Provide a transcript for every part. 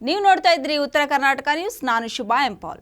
ನೀವು ನೋಡ್ತಾ ಇದ್ರಿ ಉತ್ತರ ಕರ್ನಾಟಕ ನ್ಯೂಸ್. ನಾನು ಶುಭಾ ಎಂಪಾಲ್.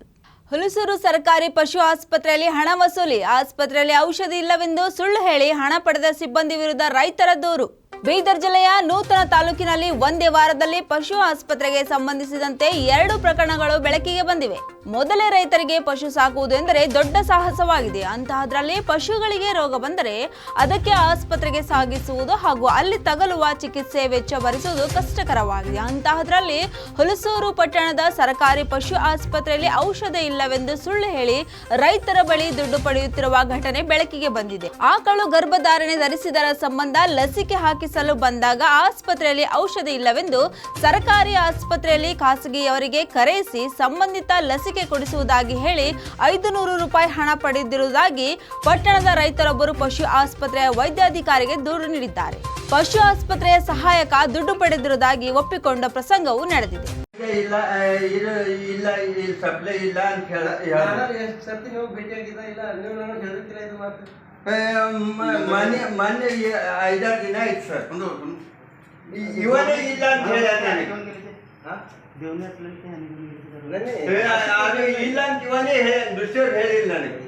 ಹುಲಸೂರು ಸರ್ಕಾರಿ ಪಶು ಆಸ್ಪತ್ರೆಯಲ್ಲಿ ಹಣ ವಸೂಲಿ. ಆಸ್ಪತ್ರೆಯಲ್ಲಿ ಔಷಧಿ ಇಲ್ಲವೆಂದು ಸುಳ್ಳು ಹೇಳಿ ಹಣ ಪಡೆದ ಸಿಬ್ಬಂದಿ ವಿರುದ್ಧ ರೈತರ ದೂರು. ಬೀದರ್ ಜಿಲ್ಲೆಯ ನೂತನ ತಾಲೂಕಿನಲ್ಲಿ ಒಂದೇ ವಾರದಲ್ಲಿ ಪಶು ಆಸ್ಪತ್ರೆಗೆ ಸಂಬಂಧಿಸಿದಂತೆ 2 ಪ್ರಕರಣಗಳು ಬೆಳಕಿಗೆ ಬಂದಿವೆ. ಮೊದಲೇ ರೈತರಿಗೆ ಪಶು ಸಾಕುವುದು ಎಂದರೆ ದೊಡ್ಡ ಸಾಹಸವಾಗಿದೆ. ಅಂತಹದ್ರಲ್ಲಿ ಪಶುಗಳಿಗೆ ರೋಗ ಬಂದರೆ ಅದಕ್ಕೆ ಆಸ್ಪತ್ರೆಗೆ ಸಾಗಿಸುವುದು ಹಾಗೂ ಅಲ್ಲಿ ತಗಲುವ ಚಿಕಿತ್ಸೆ ವೆಚ್ಚ ಭರಿಸುವುದು ಕಷ್ಟಕರವಾಗಿದೆ. ಅಂತಹದ್ರಲ್ಲಿ ಹುಲಸೂರು ಪಟ್ಟಣದ ಸರ್ಕಾರಿ ಪಶು ಆಸ್ಪತ್ರೆಯಲ್ಲಿ ಔಷಧ ಇಲ್ಲವೆಂದು ಸುಳ್ಳು ಹೇಳಿ ರೈತರ ಬಳಿ ದುಡ್ಡು ಪಡೆಯುತ್ತಿರುವ ಘಟನೆ ಬೆಳಕಿಗೆ ಬಂದಿದೆ. ಆಕಳು ಗರ್ಭಧಾರಣೆ ಧರಿಸಿದರ ಸಂಬಂಧ ಲಸಿಕೆ ಹಾಕಿಸಲು ಬಂದಾಗ ಆಸ್ಪತ್ರೆಯಲ್ಲಿ ಔಷಧ ಇಲ್ಲವೆಂದು ಸರ್ಕಾರಿ ಆಸ್ಪತ್ರೆಯಲ್ಲಿ ಖಾಸಗಿಯವರಿಗೆ ಕರೆಯಿಸಿ ಸಂಬಂಧಿತ ಲಸಿಕೆ ಕೊಡಿಸುವುದಾಗಿ ಹೇಳಿ 500 ರೂಪಾಯಿ ಹಣ ಪಡೆದಿರುವುದಾಗಿ ಪಟ್ಟಣದ ರೈತರೊಬ್ಬರು ಪಶು ಆಸ್ಪತ್ರೆಯ ವೈದ್ಯಾಧಿಕಾರಿಗೆ ದೂರು ನೀಡಿದ್ದಾರೆ. ಪಶು ಆಸ್ಪತ್ರೆಯ ಸಹಾಯಕ ದುಡ್ಡು ಪಡೆದಿರುವುದಾಗಿ ಒಪ್ಪಿಕೊಂಡ ಪ್ರಸಂಗವೂ ನಡೆದಿದೆ. ಮೊನ್ನೆ 5-6 ದಿನ ಆಯ್ತು ಸರ್. ಇವನೇ ಇಲ್ಲ ಅಂತ ಹೇಳ ಅದು ಇಲ್ಲ ಅಂತ ಇವನೇ ದುಷ್ಯರು ಹೇಳಿಲ್ಲ ನನಗೆ.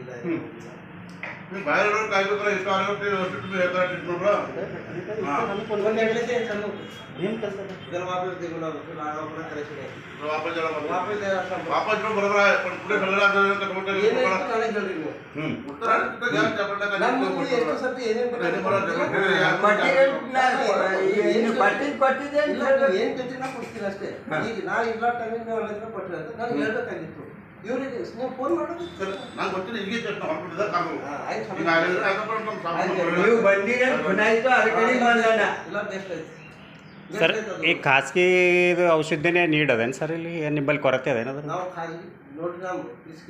ಸರ್, ಈ ಖಾಸಗಿ ಔಷಧಿನೇ ನೀಡೋದೇನು ಸರ್? ಇಲ್ಲಿ ನಿಮ್ಮಲ್ಲಿ ಕೊರತೆ ಅದೇನಾದ್ರು?